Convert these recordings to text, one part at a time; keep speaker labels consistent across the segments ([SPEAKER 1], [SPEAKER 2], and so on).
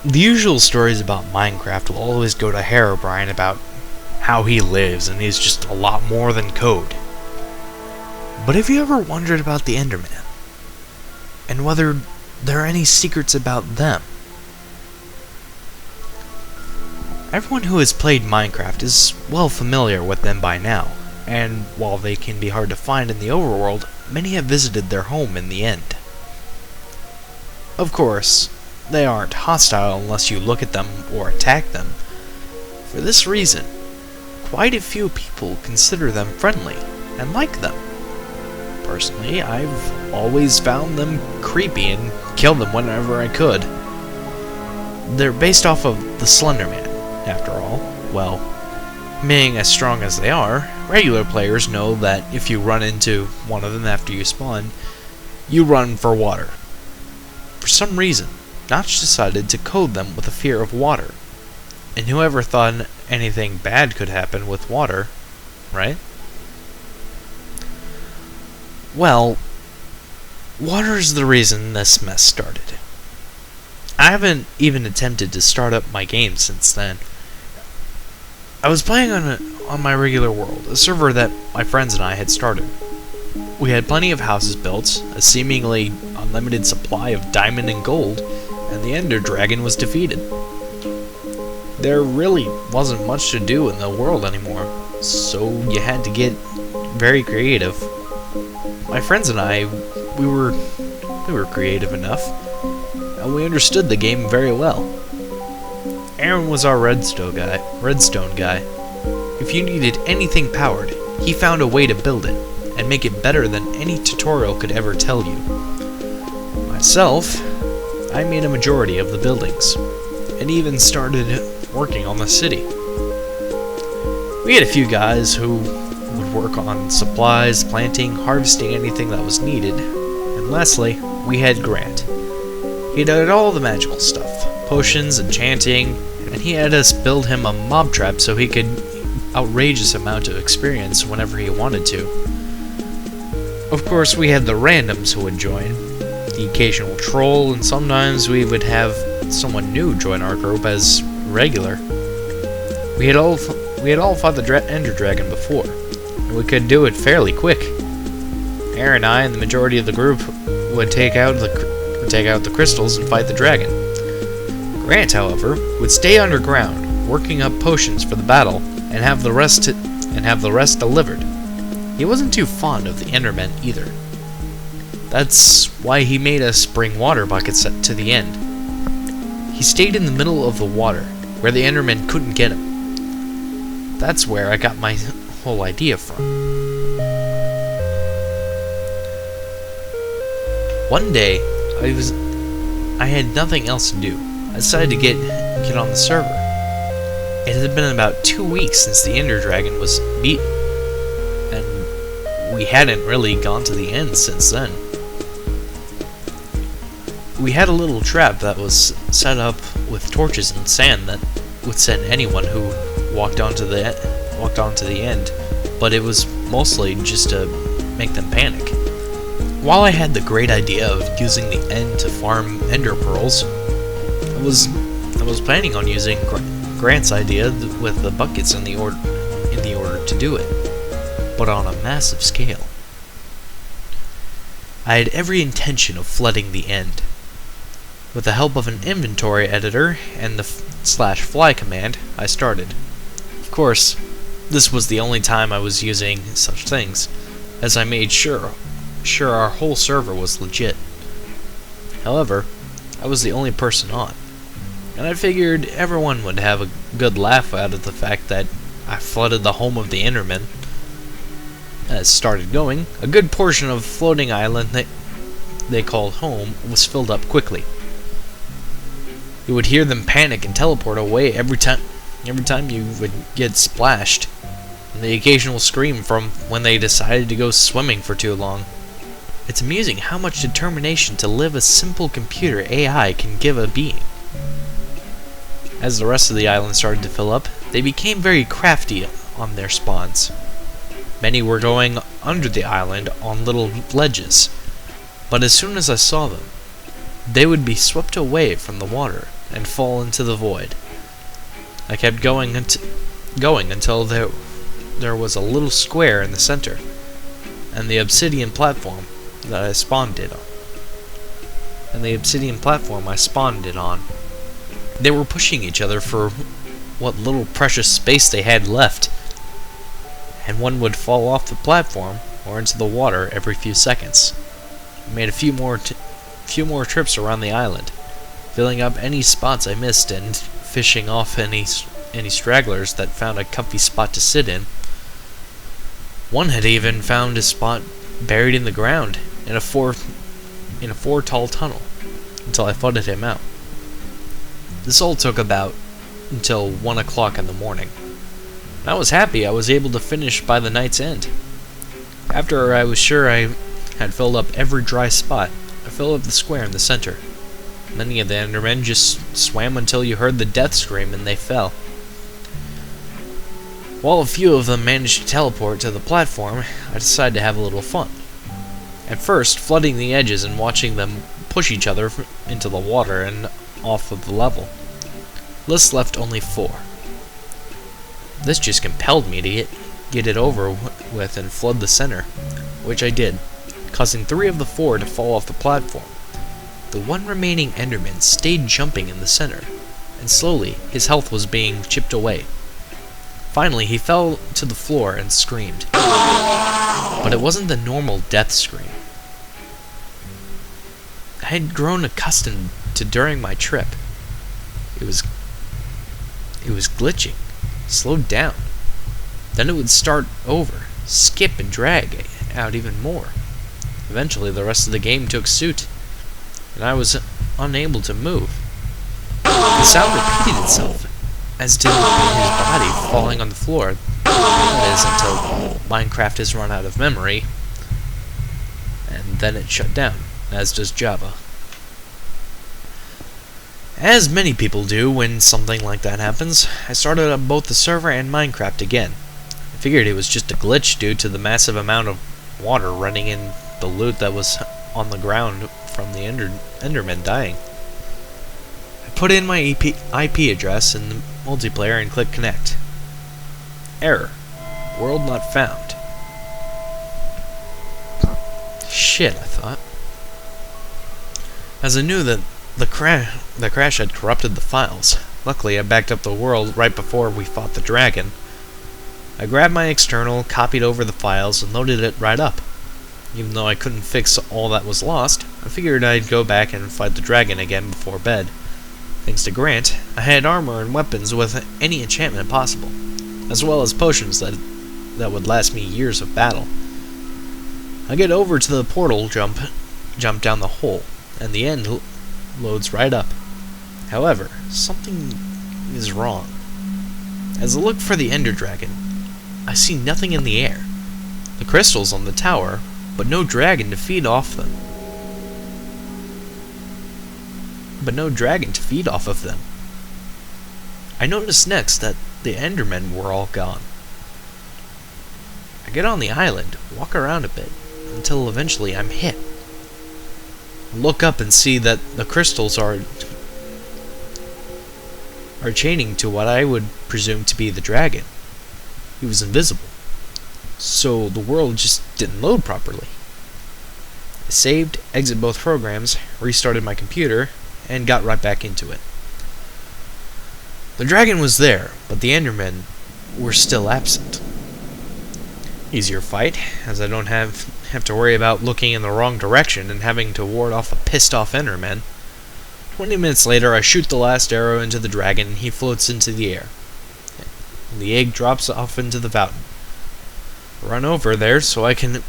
[SPEAKER 1] The usual stories about Minecraft will always go to Herobrine about how he lives and he's just a lot more than code. But have you ever wondered about the Enderman? And whether there are any secrets about them? Everyone who has played Minecraft is well familiar with them by now, and while they can be hard to find in the overworld, many have visited their home in the end. Of course, they aren't hostile unless you look at them or attack them. For this reason, quite a few people consider them friendly and like them. Personally, I've always found them creepy and killed them whenever I could. They're based off of the Slender Man, after all. Well, being as strong as they are, regular players know that if you run into one of them after you spawn, you run for water. For some reason, Notch decided to code them with a fear of water. And whoever thought anything bad could happen with water, right? Well, water is the reason this mess started. I haven't even attempted to start up my game since then. I was playing on my regular world, a server that my friends and I had started. We had plenty of houses built, a seemingly unlimited supply of diamond and gold, and the Ender Dragon was defeated. There really wasn't much to do in the world anymore, so you had to get very creative. My friends and I, we were creative enough, and we understood the game very well. Aaron was our redstone guy. If you needed anything powered, he found a way to build it, and make it better than any tutorial could ever tell you. Myself, I made a majority of the buildings, and even started working on the city. We had a few guys who would work on supplies, planting, harvesting anything that was needed, and lastly, we had Grant. He did all the magical stuff, potions, enchanting, and he had us build him a mob trap so he could outrageous amount of experience whenever he wanted to. Of course, we had the randoms who would join, the occasional troll, and sometimes we would have someone new join our group as regular. We had all fought the Ender Dragon before, and we could do it fairly quick. Aaron and I and the majority of the group would take out the crystals and fight the dragon. Grant, however, would stay underground, working up potions for the battle, and have the rest delivered. He wasn't too fond of the Endermen either. That's why he made us bring water buckets to the end. He stayed in the middle of the water, where the Endermen couldn't get him. That's where I got my whole idea from. One day, I had nothing else to do. I decided to get on the server. It had been about 2 weeks since the Ender Dragon was beaten, and we hadn't really gone to the end since then. We had a little trap that was set up with torches and sand that would send anyone who walked onto the end, but it was mostly just to make them panic. While I had the great idea of using the end to farm ender pearls, I was planning on using Grant's idea with the buckets in the order to do it, but on a massive scale. I had every intention of flooding the end. With the help of an inventory editor and the /fly command, I started. Of course, this was the only time I was using such things, as I made sure our whole server was legit. However, I was the only person on, and I figured everyone would have a good laugh out of the fact that I flooded the home of the Endermen. As it started going, a good portion of the floating island they called home was filled up quickly. You would hear them panic and teleport away every time you would get splashed, and the occasional scream from when they decided to go swimming for too long. It's amusing how much determination to live a simple computer AI can give a being. As the rest of the island started to fill up, they became very crafty on their spawns. Many were going under the island on little ledges, but as soon as I saw them, they would be swept away from the water and fall into the void. I kept going until there was a little square in the center, and the obsidian platform that I spawned it on. They were pushing each other for what little precious space they had left, and one would fall off the platform or into the water every few seconds. I made a few more trips around the island, filling up any spots I missed and fishing off any stragglers that found a comfy spot to sit in. One had even found a spot buried in the ground in a four tall tunnel until I flooded him out. This all took about until 1 o'clock in the morning. I was happy I was able to finish by the night's end. After I was sure I had filled up every dry spot, I filled up the square in the center. Many of the Endermen just swam until you heard the death scream and they fell. While a few of them managed to teleport to the platform, I decided to have a little fun. At first, flooding the edges and watching them push each other into the water and off of the level. This left only 4. This just compelled me to get it over with and flood the center, which I did, causing 3 of the 4 to fall off the platform. The one remaining Enderman stayed jumping in the center, and slowly his health was being chipped away. Finally, he fell to the floor and screamed. But it wasn't the normal death scream. I had grown accustomed to during my trip. It was glitching, slowed down. Then it would start over, skip and drag out even more. Eventually, the rest of the game took suit, and I was unable to move. The sound repeated itself, as did his body falling on the floor. That is, until Minecraft has run out of memory, and then it shut down, as does Java. As many people do when something like that happens, I started up both the server and Minecraft again. I figured it was just a glitch due to the massive amount of water running in the loot that was on the ground from the Endermen dying. I put in my IP address in the multiplayer and clicked connect. Error. World not found. Shit, I thought. As I knew that the crash had corrupted the files. Luckily, I backed up the world right before we fought the dragon. I grabbed my external, copied over the files, and loaded it right up. Even though I couldn't fix all that was lost, I figured I'd go back and fight the dragon again before bed. Thanks to Grant, I had armor and weapons with any enchantment possible, as well as potions that would last me years of battle. I get over to the portal jump down the hole, and the end loads right up. However, something is wrong. As I look for the Ender Dragon, I see nothing in the air. The crystals on the tower, but no dragon to feed off them. of them. I noticed next that the Endermen were all gone. I get on the island, walk around a bit, until eventually I'm hit. Look up and see that the crystals are chaining to what I would presume to be the dragon. He was invisible, so the world just didn't load properly. I saved, exit both programs, restarted my computer, and got right back into it. The dragon was there, but the Endermen were still absent. Easier fight, as I don't have to worry about looking in the wrong direction and having to ward off a pissed-off Enderman. 20 minutes later, I shoot the last arrow into the dragon, and he floats into the air. The egg drops off into the fountain. I run over there so I can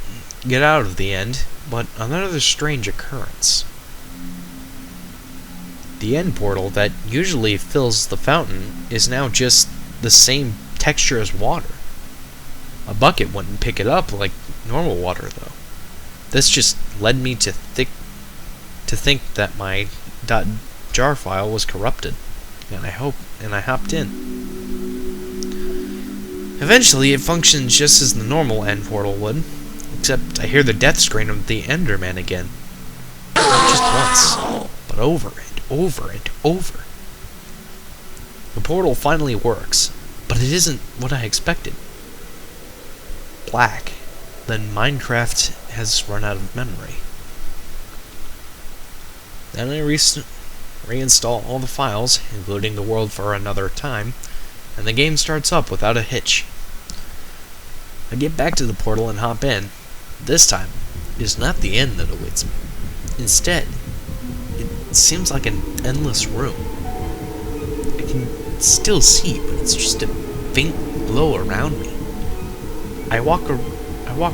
[SPEAKER 1] get out of the end, but another strange occurrence. The end portal that usually fills the fountain is now just the same texture as water. A bucket wouldn't pick it up like normal water, though. This just led me to think that my .jar file was corrupted, and I hopped in. Eventually, it functions just as the normal end portal would, except I hear the death scream of the Enderman again. Not just once, but over and over and over. The portal finally works, but it isn't what I expected. Black. Then Minecraft has run out of memory. Then I reinstall all the files, including the world for another time, and the game starts up without a hitch. I get back to the portal and hop in. This time, it is not the end that awaits me. Instead, it seems like an endless room. I can still see, but it's just a faint glow around me. I walk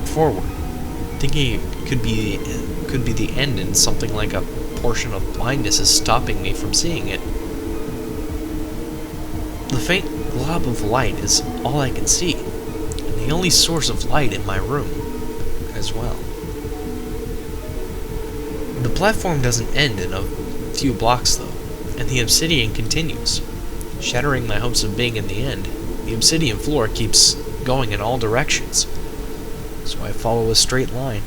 [SPEAKER 1] forward, thinking it could be the end, and something like a portion of blindness is stopping me from seeing it. The faint glob of light is all I can see, and the only source of light in my room as well. The platform doesn't end in a few blocks though, and the obsidian continues, shattering my hopes of being in the end. The obsidian floor keeps going in all directions, so I follow a straight line.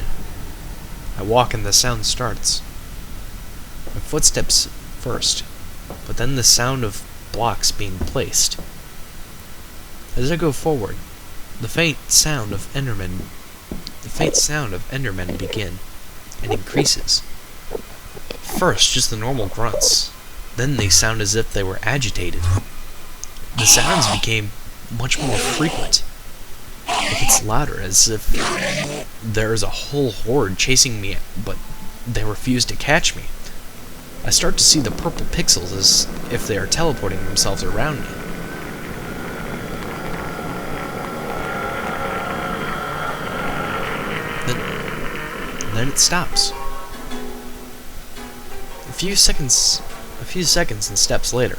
[SPEAKER 1] I walk and the sound starts. My footsteps first, but then the sound of blocks being placed. As I go forward, the faint sound of Endermen begin and increases. First, just the normal grunts. Then they sound as if they were agitated. The sounds became much more frequent. It gets louder, as if there is a whole horde chasing me, but they refuse to catch me. I start to see the purple pixels as if they are teleporting themselves around me. Then it stops. A few seconds and steps later,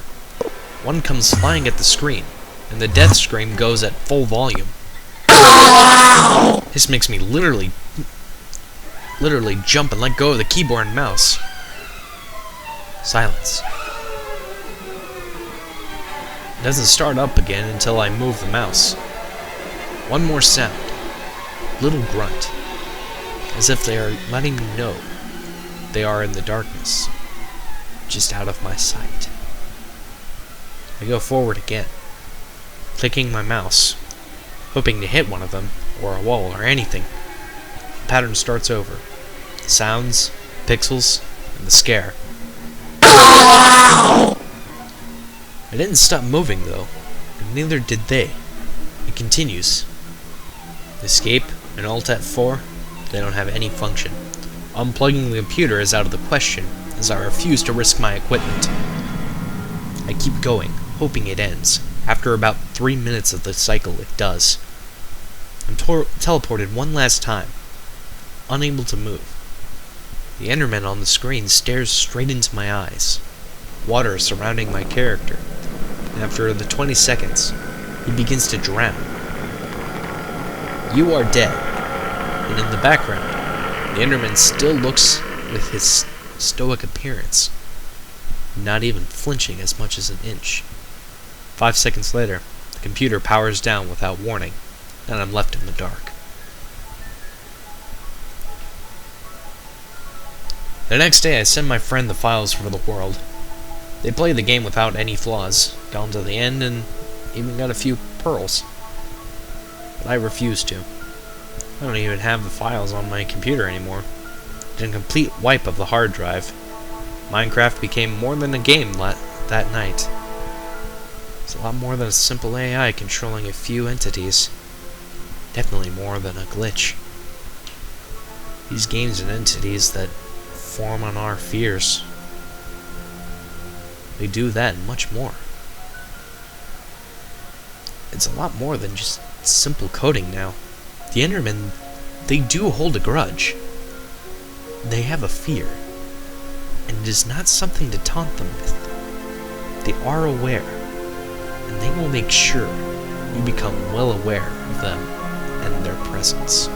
[SPEAKER 1] one comes flying at the screen, and the death scream goes at full volume. This makes me literally jump and let go of the keyboard and mouse. Silence. It doesn't start up again until I move the mouse. One more sound. Little grunt. As if they are letting me know they are in the darkness, just out of my sight. I go forward again, clicking my mouse, hoping to hit one of them, or a wall, or anything. The pattern starts over. The sounds, pixels, and the scare. I didn't stop moving though, and neither did they. It continues. Escape and Alt F4, they don't have any function. Unplugging the computer is out of the question, as I refuse to risk my equipment. I keep going, hoping it ends. After about 3 minutes of the cycle, it does. I'm teleported one last time, unable to move. The Enderman on the screen stares straight into my eyes. Water surrounding my character, and after the 20 seconds, he begins to drown. You are dead, and in the background, the Enderman still looks with his stoic appearance, not even flinching as much as an inch. 5 seconds later, the computer powers down without warning, and I'm left in the dark. The next day, I send my friend the files for the world. They played the game without any flaws, gone to the end, and even got a few pearls. But I refuse to. I don't even have the files on my computer anymore. It's a complete wipe of the hard drive. Minecraft became more than a game that night. It's a lot more than a simple AI controlling a few entities. Definitely more than a glitch. These games and entities that form on our fears, they do that and much more. It's a lot more than just simple coding now. The Endermen, they do hold a grudge. They have a fear, and it is not something to taunt them with. They are aware, and they will make sure you become well aware of them and their presence.